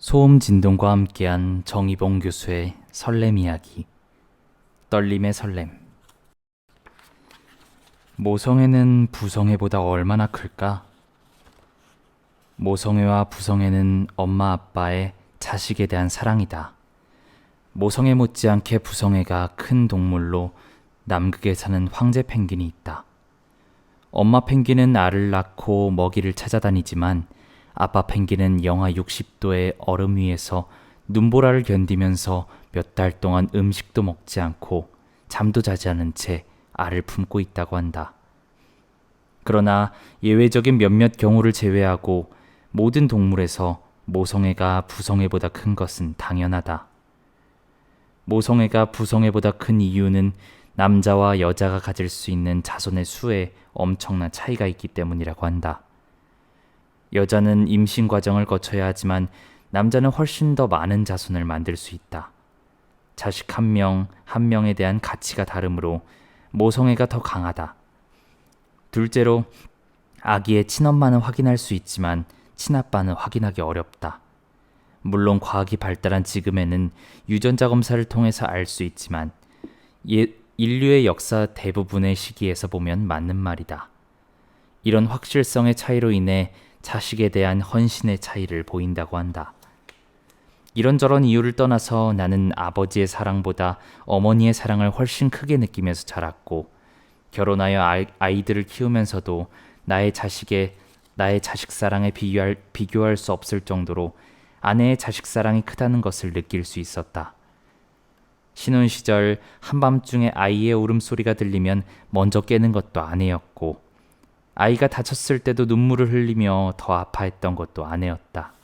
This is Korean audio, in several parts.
소음 진동과 함께한 정의봉 교수의 설렘 이야기. 떨림의 설렘. 모성애는 부성애보다 얼마나 클까? 모성애와 부성애는 엄마 아빠의 자식에 대한 사랑이다. 모성애 못지않게 부성애가 큰 동물로 남극에 사는 황제 펭귄이 있다. 엄마 펭귄은 알을 낳고 먹이를 찾아다니지만 아빠 펭귄은 영하 60도의 얼음 위에서 눈보라를 견디면서 몇 달 동안 음식도 먹지 않고 잠도 자지 않은 채 알을 품고 있다고 한다. 그러나 예외적인 몇몇 경우를 제외하고 모든 동물에서 모성애가 부성애보다 큰 것은 당연하다. 모성애가 부성애보다 큰 이유는 남자와 여자가 가질 수 있는 자손의 수에 엄청난 차이가 있기 때문이라고 한다. 여자는 임신 과정을 거쳐야 하지만 남자는 훨씬 더 많은 자손을 만들 수 있다. 자식 한 명, 한 명에 대한 가치가 다르므로 모성애가 더 강하다. 둘째로 아기의 친엄마는 확인할 수 있지만 친아빠는 확인하기 어렵다. 물론 과학이 발달한 지금에는 유전자 검사를 통해서 알 수 있지만 인류의 역사 대부분의 시기에서 보면 맞는 말이다. 이런 확실성의 차이로 인해 자식에 대한 헌신의 차이를 보인다고 한다. 이런저런 이유를 떠나서 나는 아버지의 사랑보다 어머니의 사랑을 훨씬 크게 느끼면서 자랐고, 결혼하여 아이들을 키우면서도 나의 자식 사랑에 비교할 수 없을 정도로 아내의 자식 사랑이 크다는 것을 느낄 수 있었다. 신혼 시절 한밤중에 아이의 울음소리가 들리면 먼저 깨는 것도 아내였고, 아이가 다쳤을 때도 눈물을 흘리며 더 아파했던 것도 아내였다.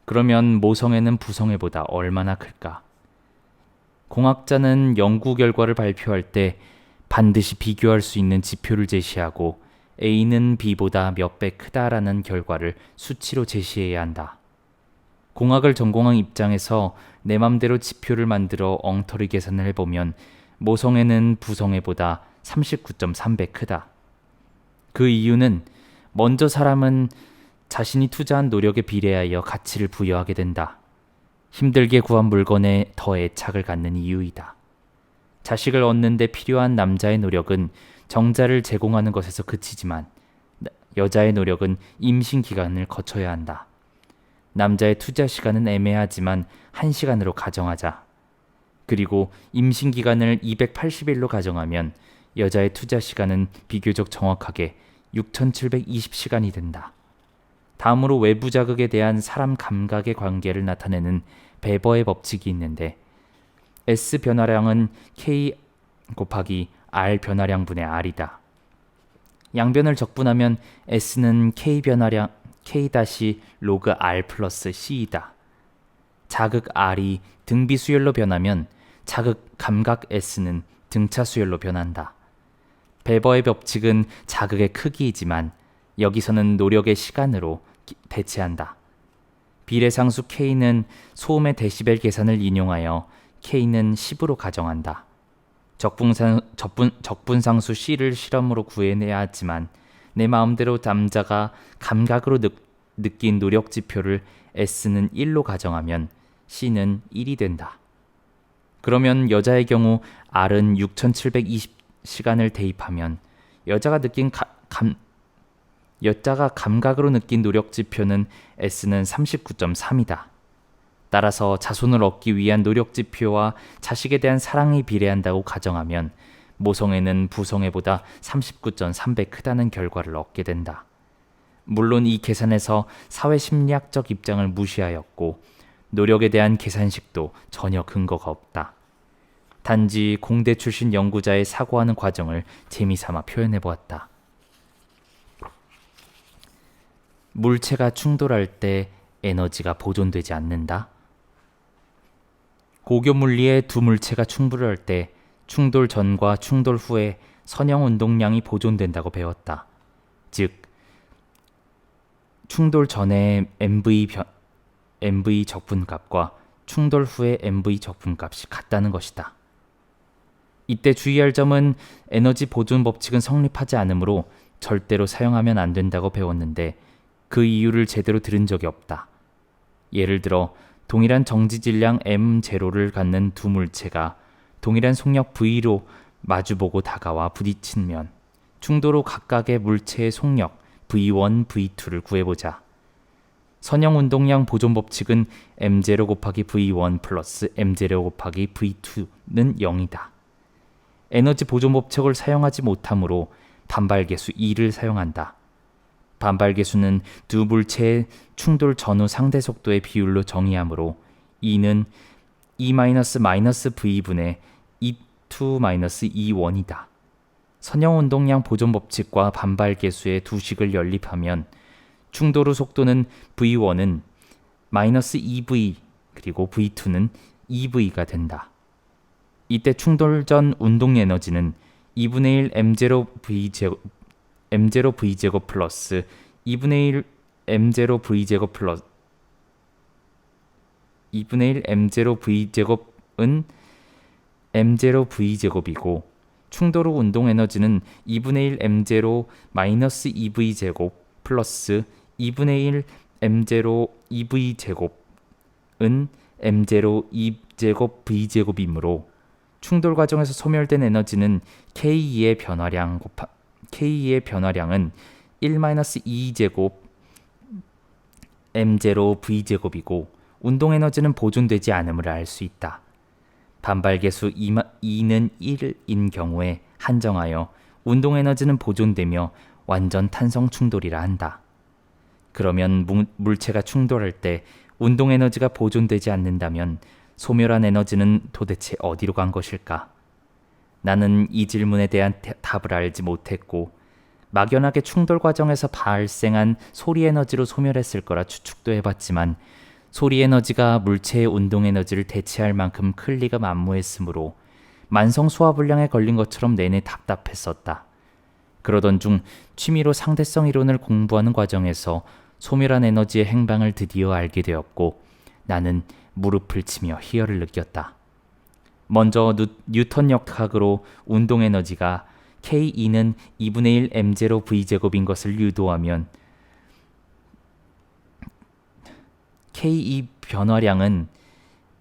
그러면 모성애는 부성애보다 얼마나 클까? 공학자는 연구 결과를 발표할 때 반드시 비교할 수 있는 지표를 제시하고 A는 B보다 몇 배 크다라는 결과를 수치로 제시해야 한다. 공학을 전공한 입장에서 내 맘대로 지표를 만들어 엉터리 계산을 해보면 모성애는 부성애보다 39.3배 크다. 그 이유는 먼저 사람은 자신이 투자한 노력에 비례하여 가치를 부여하게 된다. 힘들게 구한 물건에 더 애착을 갖는 이유이다. 자식을 얻는 데 필요한 남자의 노력은 정자를 제공하는 것에서 그치지만 여자의 노력은 임신 기간을 거쳐야 한다. 남자의 투자 시간은 애매하지만 1시간으로 가정하자. 그리고 임신 기간을 280일로 가정하면 여자의 투자 시간은 비교적 정확하게 6720시간이 된다. 다음으로 외부 자극에 대한 사람 감각의 관계를 나타내는 베버의 법칙이 있는데, S 변화량은 K 곱하기 R 변화량분의 R이다. 양변을 적분하면 S는 K 변화량 K-로그 R 플러스 C이다. 자극 R이 등비 수열로 변하면 자극 감각 S는 등차 수열로 변한다. 베버의 법칙은 자극의 크기이지만 여기서는 노력의 시간으로 대체한다. 비례상수 K는 소음의 데시벨 계산을 인용하여 K는 10으로 가정한다. 적분상수 C를 실험으로 구해내야 하지만 내 마음대로 남자가 감각으로 느낀 노력 지표를 S는 1로 가정하면 C는 1이 된다. 그러면 여자의 경우 R은 6720시간을 대입하면 여자가 감각으로 느낀 노력 지표는 S는 39.3이다. 따라서 자손을 얻기 위한 노력 지표와 자식에 대한 사랑이 비례한다고 가정하면 모성애는 부성애보다 39.3배 크다는 결과를 얻게 된다. 물론 이 계산에서 사회심리학적 입장을 무시하였고 노력에 대한 계산식도 전혀 근거가 없다. 단지 공대 출신 연구자의 사고하는 과정을 재미삼아 표현해보았다. 물체가 충돌할 때 에너지가 보존되지 않는다. 고교 물리의 두 물체가 충돌할 때 충돌 전과 충돌 후에 선형 운동량이 보존된다고 배웠다. 즉, 충돌 전에 MV 적분값과 충돌 후에 MV 적분값이 같다는 것이다. 이때 주의할 점은 에너지 보존 법칙은 성립하지 않으므로 절대로 사용하면 안 된다고 배웠는데 그 이유를 제대로 들은 적이 없다. 예를 들어 동일한 정지 질량 m0를 갖는 두 물체가 동일한 속력 v로 마주보고 다가와 부딪히면 충돌 후 각각의 물체의 속력 v1, v2를 구해보자. 선형 운동량 보존 법칙은 m0 곱하기 v1 플러스 m0 곱하기 v2는 0이다. 에너지 보존 법칙을 사용하지 못하므로 반발계수 E를 사용한다. 반발계수는 두 물체의 충돌 전후 상대 속도의 비율로 정의하므로 E는 E-V분의 E2-E1이다. 선형 운동량 보존 법칙과 반발계수의 두 식을 연립하면 충돌 후 속도는 V1은 -EV 그리고 V2는 EV가 된다. 이때 충돌 전 운동 에너지는 2분의 1 m0v제곱 플러스 2분의 1 m0v제곱 플러스 2분의 1 m0v제곱은 m0v제곱이고 충돌 후 운동 에너지는 2분의 1 m0 마이너스 2v제곱 플러스 2분의 1 m0 2v제곱은 m0 2제곱 v제곱이므로 충돌 과정에서 소멸된 에너지는 K2의 변화량은 1-2제곱 m0 v제곱이고 운동 에너지는 보존되지 않음을 알 수 있다. 반발계수 2는 1인 경우에 한정하여 운동 에너지는 보존되며 완전 탄성 충돌이라 한다. 그러면 물체가 충돌할 때 운동 에너지가 보존되지 않는다면 소멸한 에너지는 도대체 어디로 간 것일까? 나는 이 질문에 대한 답을 알지 못했고 막연하게 충돌 과정에서 발생한 소리 에너지로 소멸했을 거라 추측도 해봤지만 소리 에너지가 물체의 운동 에너지를 대체할 만큼 클 리가 만무했으므로 만성 소화불량에 걸린 것처럼 내내 답답했었다. 그러던 중 취미로 상대성 이론을 공부하는 과정에서 소멸한 에너지의 행방을 드디어 알게 되었고 나는 무릎을 치며 희열을 느꼈다. 먼저 뉴턴 역학으로 운동 에너지가 K2는 2분의 1 m0 v제곱인 것을 유도하면 K2 변화량은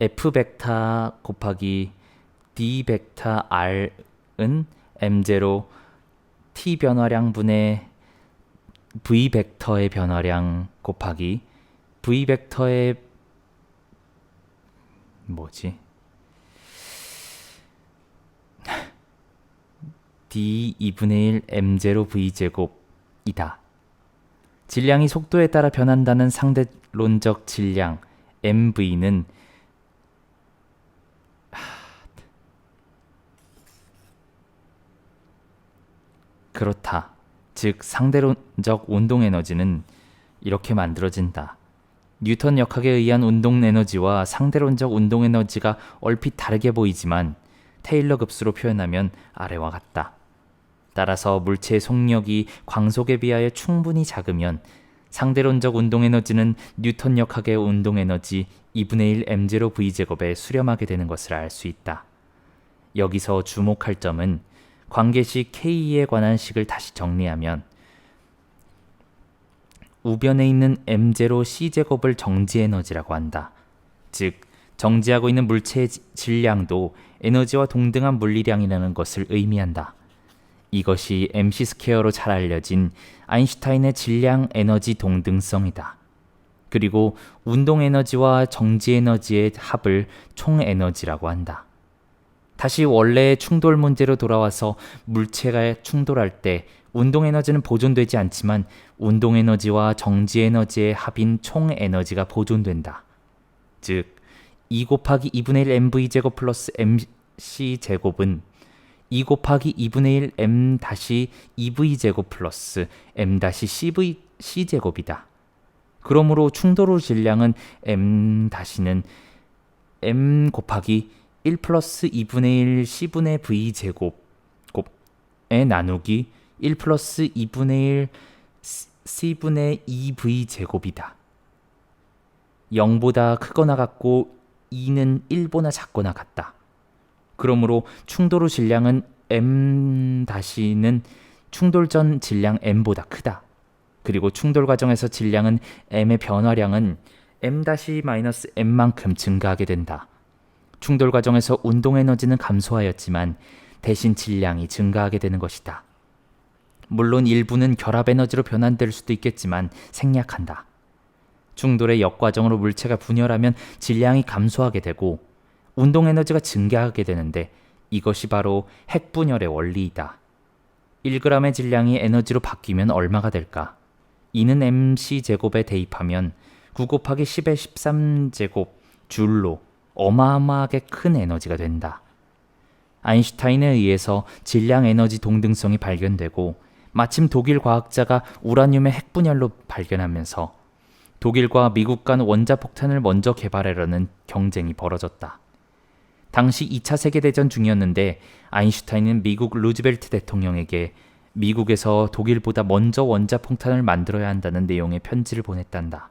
F 벡터 곱하기 D 벡터 R은 m0 T 변화량분의 V 벡터의 변화량 곱하기 V 벡터의 D 2분의 1 m0 v제곱이다. 질량이 속도에 따라 변한다는 상대론적 질량 mv는 그렇다. 즉 상대론적 운동 에너지는 이렇게 만들어진다. 뉴턴 역학에 의한 운동 에너지와 상대론적 운동 에너지가 얼핏 다르게 보이지만 테일러 급수로 표현하면 아래와 같다. 따라서 물체의 속력이 광속에 비하여 충분히 작으면 상대론적 운동 에너지는 뉴턴 역학의 운동 에너지 2분의 1 m0 v제곱에 수렴하게 되는 것을 알 수 있다. 여기서 주목할 점은 관계식 K에 관한 식을 다시 정리하면 우변에 있는 m0 c제곱을 정지 에너지라고 한다. 즉 정지하고 있는 물체의 질량도 에너지와 동등한 물리량이라는 것을 의미한다. 이것이 MC 스퀘어로 잘 알려진 아인슈타인의 질량 에너지 동등성이다. 그리고 운동 에너지와 정지 에너지의 합을 총 에너지라고 한다. 다시 원래의 충돌 문제로 돌아와서 물체가 충돌할 때 운동 에너지는 보존되지 않지만 운동 에너지와 정지 에너지의 합인 총 에너지가 보존된다. 즉 2 곱하기 2분의 1 mv제곱 플러스 mc제곱은 2 곱하기 2분의 1 m-2v제곱 플러스 m-c제곱이다. 그러므로 충돌 후 질량은 m-는 m 곱하기 1 플러스 2분의 1 c분의 v제곱에 나누기 1 플러스 2분의 1 c분의 2v제곱이다. 0보다 크거나 같고 2는 1보다 작거나 같다. 그러므로 충돌 후 질량은 m-는 충돌 전 질량 m보다 크다. 그리고 충돌 과정에서 질량은 m의 변화량은 m-m만큼 증가하게 된다. 충돌 과정에서 운동 에너지는 감소하였지만 대신 질량이 증가하게 되는 것이다. 물론 일부는 결합 에너지로 변환될 수도 있겠지만 생략한다. 충돌의 역과정으로 물체가 분열하면 질량이 감소하게 되고 운동 에너지가 증가하게 되는데 이것이 바로 핵분열의 원리이다. 1g의 질량이 에너지로 바뀌면 얼마가 될까? 이는 mc제곱에 대입하면 9 곱하기 10의 13제곱 줄로 어마어마하게 큰 에너지가 된다. 아인슈타인에 의해서 질량 에너지 동등성이 발견되고 마침 독일 과학자가 우라늄의 핵분열로 발견하면서 독일과 미국 간 원자폭탄을 먼저 개발하려는 경쟁이 벌어졌다. 당시 2차 세계대전 중이었는데 아인슈타인은 미국 루즈벨트 대통령에게 미국에서 독일보다 먼저 원자폭탄을 만들어야 한다는 내용의 편지를 보냈단다.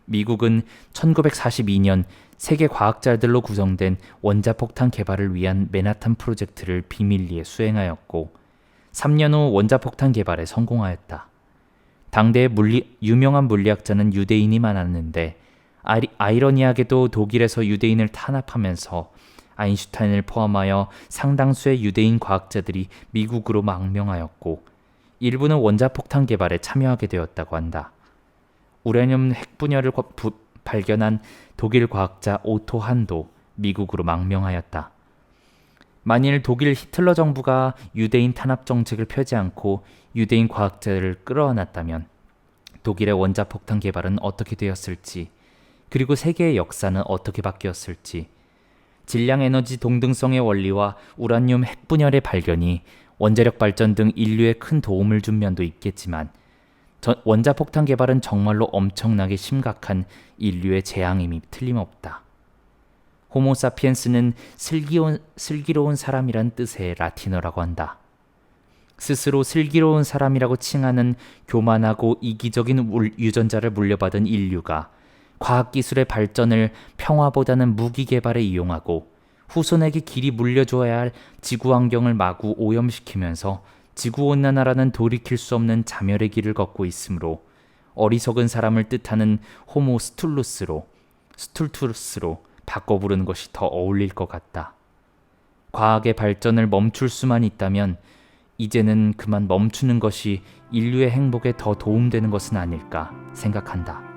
미국은 1942년 세계 과학자들로 구성된 원자폭탄 개발을 위한 맨하탄 프로젝트를 비밀리에 수행하였고 3년 후 원자폭탄 개발에 성공하였다. 당대의 유명한 물리학자는 유대인이 많았는데 아이러니하게도 독일에서 유대인을 탄압하면서 아인슈타인을 포함하여 상당수의 유대인 과학자들이 미국으로 망명하였고 일부는 원자폭탄 개발에 참여하게 되었다고 한다. 우라늄 핵분열을 발견한 독일 과학자 오토 한도 미국으로 망명하였다. 만일 독일 히틀러 정부가 유대인 탄압 정책을 펴지 않고 유대인 과학자를 끌어안았다면 독일의 원자폭탄 개발은 어떻게 되었을지, 그리고 세계의 역사는 어떻게 바뀌었을지, 질량 에너지 동등성의 원리와 우라늄 핵분열의 발견이 원자력 발전 등 인류에 큰 도움을 준 면도 있겠지만 원자폭탄 개발은 정말로 엄청나게 심각한 인류의 재앙임이 틀림없다. 호모사피엔스는 슬기로운 사람이란 뜻의 라틴어라고 한다. 스스로 슬기로운 사람이라고 칭하는 교만하고 이기적인 유전자를 물려받은 인류가 과학기술의 발전을 평화보다는 무기 개발에 이용하고 후손에게 길이 물려줘야 할 지구 환경을 마구 오염시키면서 지구온난화라는 돌이킬 수 없는 자멸의 길을 걷고 있으므로 어리석은 사람을 뜻하는 호모 스툴투스로 바꿔 부르는 것이 더 어울릴 것 같다. 과학의 발전을 멈출 수만 있다면 이제는 그만 멈추는 것이 인류의 행복에 더 도움되는 것은 아닐까 생각한다.